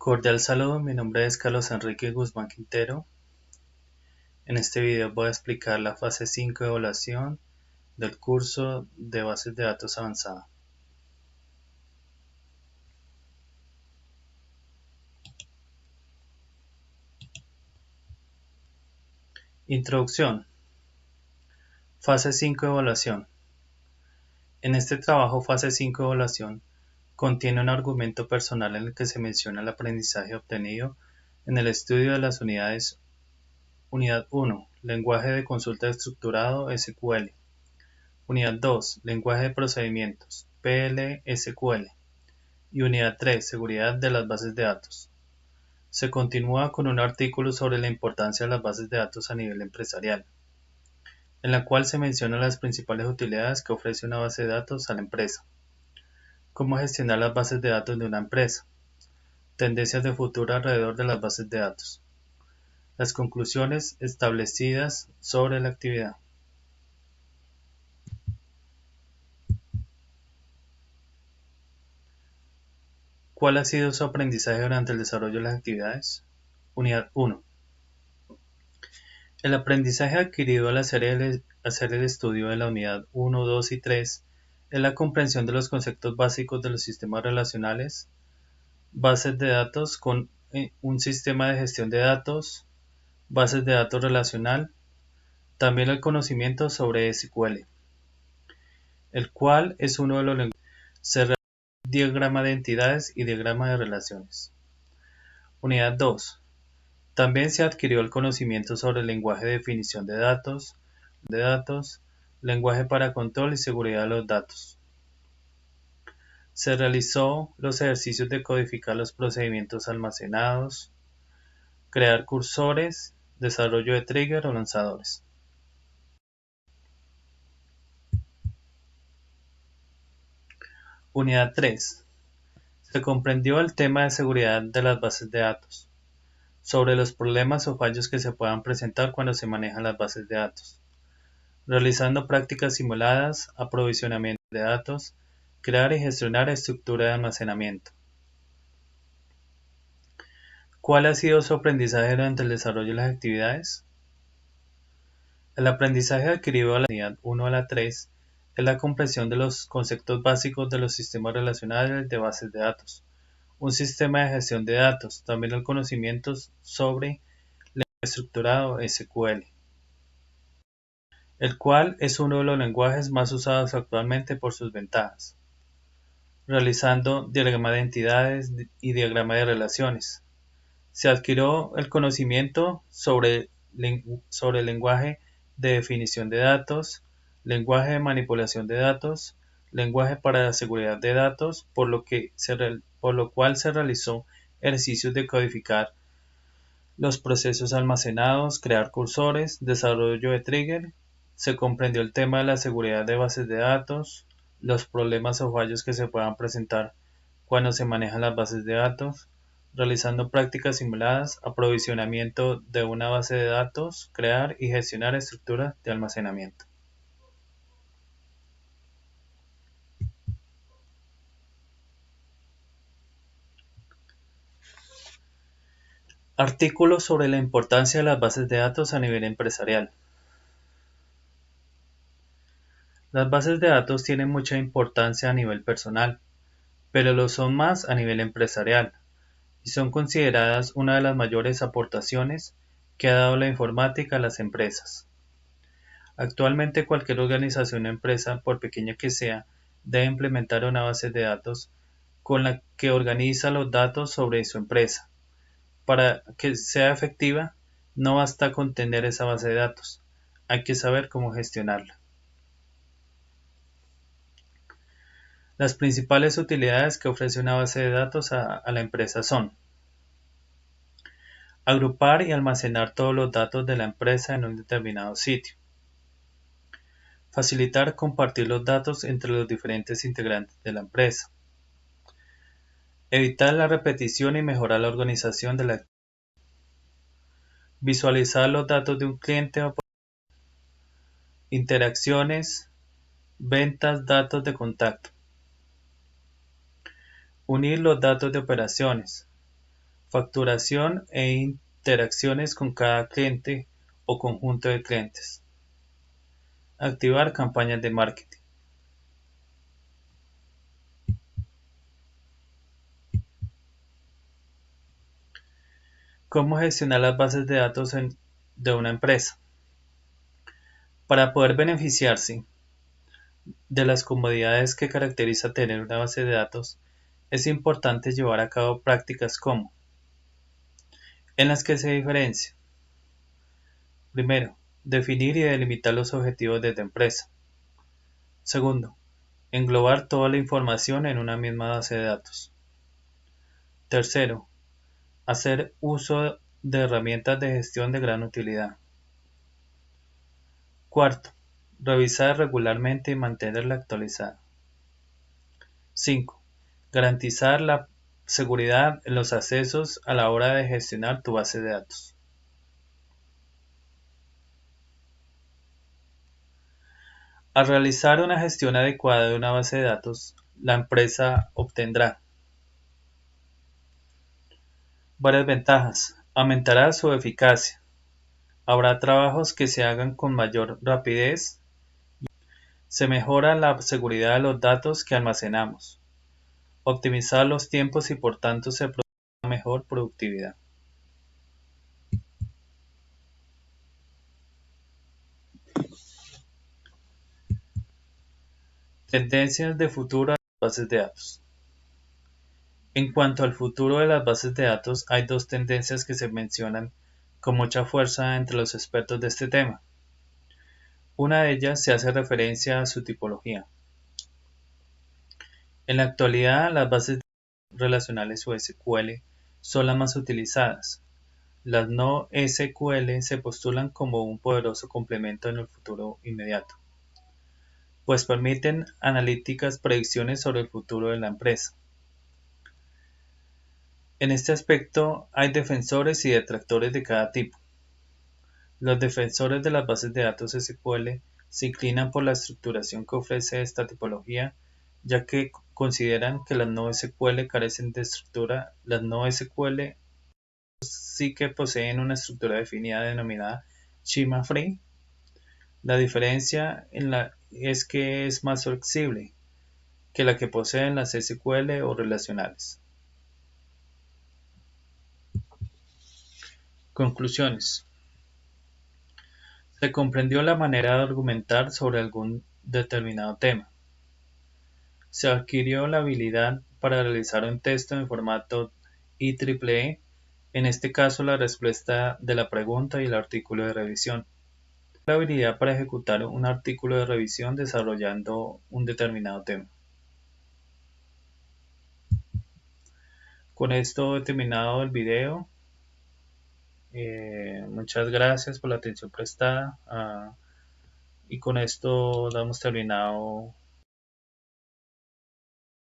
Cordial saludo, mi nombre es Carlos Enrique Guzmán Quintero. En este video voy a explicar la fase 5 de evaluación del curso de bases de datos avanzada. Introducción. Fase 5 de evaluación. En este trabajo fase 5 de evaluación contiene un argumento personal en el que se menciona el aprendizaje obtenido en el estudio de las unidades Unidad 1, lenguaje de consulta estructurado SQL. Unidad 2, lenguaje de procedimientos PL/SQL. Y Unidad 3, seguridad de las bases de datos. Se continúa con un artículo sobre la importancia de las bases de datos a nivel empresarial, en la cual se mencionan las principales utilidades que ofrece una base de datos a la empresa, cómo gestionar las bases de datos de una empresa, tendencias de futuro alrededor de las bases de datos, las conclusiones establecidas sobre la actividad. ¿Cuál ha sido su aprendizaje durante el desarrollo de las actividades? Unidad 1. El aprendizaje adquirido al hacer el estudio de la unidad 1, 2 y 3 es la comprensión de los conceptos básicos de los sistemas relacionales, bases de datos con un sistema de gestión de datos, bases de datos relacional, también el conocimiento sobre SQL, el cual es uno de los lenguajes. Se realiza diagrama de entidades y diagrama de relaciones. Unidad 2. También se adquirió el conocimiento sobre el lenguaje de definición de datos, lenguaje para control y seguridad de los datos. Se realizó los ejercicios de codificar los procedimientos almacenados, crear cursores, desarrollo de trigger o lanzadores. Unidad 3. Se comprendió el tema de seguridad de las bases de datos, sobre los problemas o fallos que se puedan presentar cuando se manejan las bases de datos, realizando prácticas simuladas, aprovisionamiento de datos, crear y gestionar estructura de almacenamiento. ¿Cuál ha sido su aprendizaje durante el desarrollo de las actividades? El aprendizaje adquirido a la unidad 1 a la 3 es la comprensión de los conceptos básicos de los sistemas relacionales de bases de datos, un sistema de gestión de datos, también el conocimiento sobre lenguaje estructurado SQL, el cual es uno de los lenguajes más usados actualmente por sus ventajas, realizando diagrama de entidades y diagrama de relaciones. Se adquirió el conocimiento sobre el lenguaje de definición de datos, lenguaje de manipulación de datos, lenguaje para la seguridad de datos, por lo cual se realizó ejercicios de codificar los procesos almacenados, crear cursores, desarrollo de trigger, se comprendió el tema de la seguridad de bases de datos, los problemas o fallos que se puedan presentar cuando se manejan las bases de datos, realizando prácticas simuladas, aprovisionamiento de una base de datos, crear y gestionar estructuras de almacenamiento. Artículos sobre la importancia de las bases de datos a nivel empresarial. Las bases de datos tienen mucha importancia a nivel personal, pero lo son más a nivel empresarial, y son consideradas una de las mayores aportaciones que ha dado la informática a las empresas. Actualmente cualquier organización o empresa, por pequeña que sea, debe implementar una base de datos con la que organiza los datos sobre su empresa. Para que sea efectiva, no basta con tener esa base de datos, hay que saber cómo gestionarla. Las principales utilidades que ofrece una base de datos a la empresa son: agrupar y almacenar todos los datos de la empresa en un determinado sitio, facilitar compartir los datos entre los diferentes integrantes de la empresa, evitar la repetición y mejorar la organización de la actividad, visualizar los datos de un cliente o interacciones, ventas, datos de contacto, unir los datos de operaciones, facturación e interacciones con cada cliente o conjunto de clientes, activar campañas de marketing. ¿Cómo gestionar las bases de datos de una empresa? Para poder beneficiarse de las comodidades que caracteriza tener una base de datos, es importante llevar a cabo prácticas como, en las que se diferencia. Primero, definir y delimitar los objetivos de tu empresa. Segundo, englobar toda la información en una misma base de datos. Tercero, hacer uso de herramientas de gestión de gran utilidad. Cuarto, revisar regularmente y mantenerla actualizada. 5. Garantizar la seguridad en los accesos a la hora de gestionar tu base de datos. Al realizar una gestión adecuada de una base de datos, la empresa obtendrá varias ventajas. Aumentará su eficacia. Habrá trabajos que se hagan con mayor rapidez. Se mejora la seguridad de los datos que almacenamos. Optimizar los tiempos y por tanto se produce una mejor productividad. Tendencias de futuro a las bases de datos. En cuanto al futuro de las bases de datos, hay dos tendencias que se mencionan con mucha fuerza entre los expertos de este tema. Una de ellas se hace referencia a su tipología. En la actualidad, las bases de datos relacionales o SQL son las más utilizadas. Las no SQL se postulan como un poderoso complemento en el futuro inmediato, pues permiten analíticas predicciones sobre el futuro de la empresa. En este aspecto hay defensores y detractores de cada tipo. Los defensores de las bases de datos SQL se inclinan por la estructuración que ofrece esta tipología, ya que consideran que las no SQL carecen de estructura. Las no SQL sí que poseen una estructura definida denominada schema free. La diferencia es que es más flexible que la que poseen las SQL o relacionales. Conclusiones. Se comprendió la manera de argumentar sobre algún determinado tema. Se adquirió la habilidad para realizar un texto en formato IEEE, en este caso la respuesta de la pregunta y el artículo de revisión. La habilidad para ejecutar un artículo de revisión desarrollando un determinado tema. Con esto he terminado el video. Muchas gracias por la atención prestada. Y con esto damos terminado